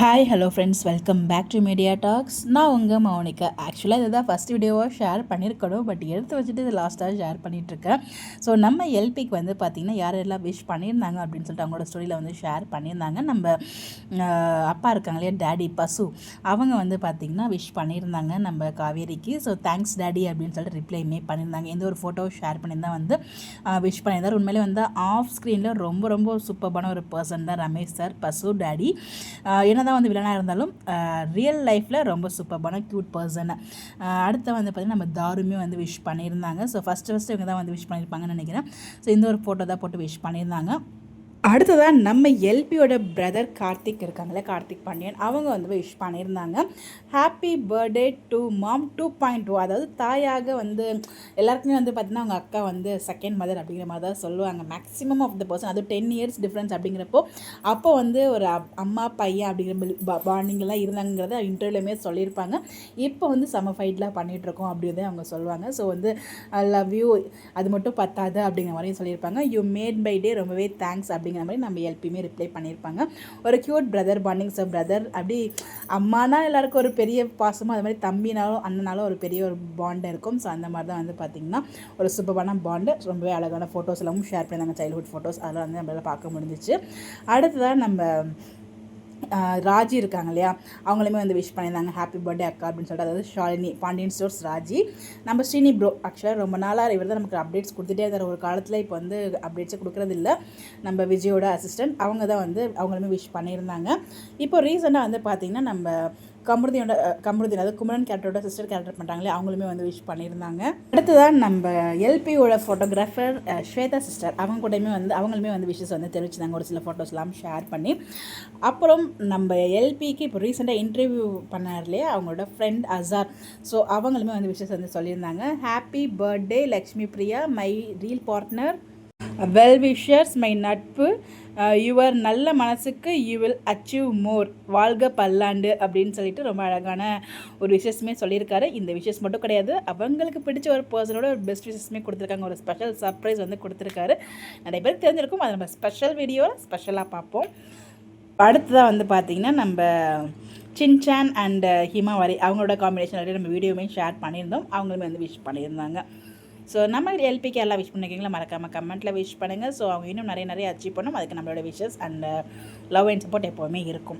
Hi hello friends, welcome back to media talks. நான் உங்கள் மௌனிகா. ஆக்சுவலாக இதுதான் ஃபஸ்ட் வீடியோவாக ஷேர் பண்ணியிருக்கணும், பட் எடுத்து வச்சுட்டு இது லாஸ்ட்டாக ஷேர் பண்ணிகிட்ருக்கேன். ஸோ நம்ம எல்பிக்கு வந்து பார்த்திங்கன்னா யாரெல்லாம் விஷ் பண்ணியிருந்தாங்க அப்படின்னு சொல்லிட்டு அவங்களோட ஸ்டோரியில் வந்து ஷேர் பண்ணியிருந்தாங்க. நம்ம அப்பா இருக்காங்க இல்லையா, டேடி பசு, அவங்க வந்து பார்த்திங்கன்னா விஷ் பண்ணியிருந்தாங்க நம்ம காவேரிக்கு. ஸோ தேங்க்ஸ் டேடி அப்படின்னு சொல்லிட்டு ரிப்ளைமே பண்ணியிருந்தாங்க. எந்த ஒரு ஃபோட்டோ ஷேர் பண்ணியிருந்தால் வந்து விஷ் பண்ணியிருந்தார். உண்மையிலே வந்து ஆஃப் ஸ்க்ரீனில் ரொம்ப ரொம்ப சூப்பரான ஒரு பர்சன் தான் ரமேஷ் சார், பசு டேடி. என்ன தான் வந்து வில்லனாக இருந்தாலும் ரியல் லைஃப்பில் ரொம்ப சூப்பரான க்யூட் பர்சன். அடுத்து வந்து பார்த்திங்கன்னா நம்ம தாருமே வந்து விஷ் பண்ணியிருந்தாங்க. ஸோ ஃபஸ்ட்டு இவங்க தான் வந்து விஷ் பண்ணியிருப்பாங்கன்னு நினைக்கிறேன். ஸோ இந்த ஒரு ஃபோட்டோ தான் போட்டு விஷ் பண்ணியிருந்தாங்க. அடுத்ததான் நம்ம எல்பியோட பிரதர் கார்த்திக் இருக்காங்களே, கார்த்திக் பாண்டியன், அவங்க வந்து விஷ் பண்ணியிருந்தாங்க. Happy birthday to mom 2.0. அதாவது தாயாக வந்து எல்லாருக்குமே வந்து பார்த்திங்கன்னா அவங்க அக்கா வந்து செகண்ட் மதர் அப்படிங்கிற மாதிரி தான் சொல்லுவாங்க மேக்ஸிமம் ஆஃப் த பர்சன். அது 10 இயர்ஸ் டிஃப்ரென்ஸ் அப்படிங்கிறப்போ அப்போ வந்து ஒரு அம்மா பையன் அப்படிங்கிற பாண்டிங்கெல்லாம் இருந்தாங்கிறத இன்டர்வியூலையுமே சொல்லியிருப்பாங்க. இப்போ வந்து செம ஃபைட்லாம் பண்ணிகிட்ருக்கோம் அப்படின்றத அவங்க சொல்லுவாங்க. ஸோ வந்து ஐ லவ் யூ, அது மட்டும் பத்தாது அப்படிங்கிற மாதிரியும் சொல்லியிருப்பாங்க. யூ மேட் பை டே, ரொம்பவே தேங்க்ஸ் அப்படிங்கிற மாதிரி நம்ம எல்பியுமே ரிப்ளை பண்ணியிருப்பாங்க. ஒரு cute brother bonding. So brother அப்படி அம்மானா எல்லாருக்கும் ஒரு பெரிய பாசமும், அது மாதிரி தம்பினாலும் அண்ணனாலும் ஒரு பெரிய ஒரு பாண்டு இருக்கும். ஸோ அந்த மாதிரி தான் வந்து பார்த்திங்கன்னா ஒரு சூப்பரான பாண்டு. ரொம்பவே அழகான ஃபோட்டோஸ் எல்லாமும் ஷேர் பண்ணியிருந்தாங்க, சைல்ட்ஹுட் ஃபோட்டோஸ். அதெல்லாம் வந்து நம்மளால் பார்க்க முடிஞ்சிச்சு. அடுத்ததான் நம்ம ராஜி இருக்காங்க இல்லையா, அவங்களுமே வந்து விஷ் பண்ணியிருந்தாங்க. ஹாப்பி பர்த்டே அக்கா அப்படின்னு சொல்லிட்டு. அதாவது ஷாலினி, பாண்டியன் ஸ்டோர்ஸ் ராஜி. நம்ம ஸ்ரீனி ப்ரோ ஆக்சுவலாக ரொம்ப நாளாக இவர் தான் நமக்கு அப்டேட்ஸ் கொடுத்துட்டே இருந்தார். ஒரு காலத்தில் இப்போ வந்து அப்டேட்ஸை கொடுக்குறது இல்லை. நம்ம விஜயோட அசிஸ்டன்ட் அவங்க தான் வந்து அவங்களுமே விஷ் பண்ணியிருந்தாங்க. இப்போ ரீசெண்டாக வந்து பார்த்திங்கன்னா நம்ம கமருதியோட அதாவது குமரன் கேரக்டரோட சிஸ்டர் கேரக்டர் பண்ணுறாங்களே, அவங்களுமே வந்து விஷ் பண்ணியிருந்தாங்க. அடுத்ததான் நம்ம எல்பியோட ஃபோட்டோகிராஃபர் ஸ்வேதா சிஸ்டர், அவங்க கூடயுமே வந்து அவங்களுமே வந்து விஷஸ் வந்து தெரிவிச்சிருந்தாங்க, ஒரு சில ஃபோட்டோஸ்லாம் ஷேர் பண்ணி. அப்புறம் நம்ம எல்பிக்கு இப்போ ரீசெண்டாக இன்டர்வியூ பண்ணார் இல்லையா, அவங்களோட ஃப்ரெண்ட் அசார். ஸோ அவங்களுமே வந்து விஷஸ் வந்து சொல்லியிருந்தாங்க. Happy birthday Lakshmi Priya, my reel partner, well wishers, my நட்பு, யுவர் நல்ல மனசுக்கு யூ வில் அச்சீவ் மோர், வாழ்க பல்லாண்டு அப்படின்னு சொல்லிட்டு ரொம்ப அழகான ஒரு விஷயமே சொல்லியிருக்காரு. இந்த விஷஸ் மட்டும் கிடையாது, அவங்களுக்கு பிடிச்ச ஒரு பர்சனோட ஒரு பெஸ்ட் விஷயமே கொடுத்துருக்காங்க. ஒரு ஸ்பெஷல் சர்ப்ரைஸ் வந்து கொடுத்துருக்காரு. நிறைய பேருக்கு தெரிஞ்சிருக்கும், அதை நம்ம ஸ்பெஷல் வீடியோவில் ஸ்பெஷலாக பார்ப்போம். அடுத்ததாக வந்து பார்த்திங்கன்னா நம்ம சின்சான் அண்ட் ஹிமாவாரி அவங்களோட காம்பினேஷன் ஆல்ரெடி நம்ம வீடியோவுமே ஷேர் பண்ணியிருந்தோம். அவங்களுமே வந்து விஷ் பண்ணியிருந்தாங்க. ஸோ நம்ம எல்பிக்கு எல்லாம் விஷ் பண்ணிருக்கீங்களா, மறக்காமல் கமெண்ட்டில் விஷ் பண்ணுங்கள். ஸோ அவங்க இன்னும் நிறைய அச்சீவ் பண்ணணும். அதுக்கு நம்மளோட wishes and love and support எப்போவுமே இருக்கும்.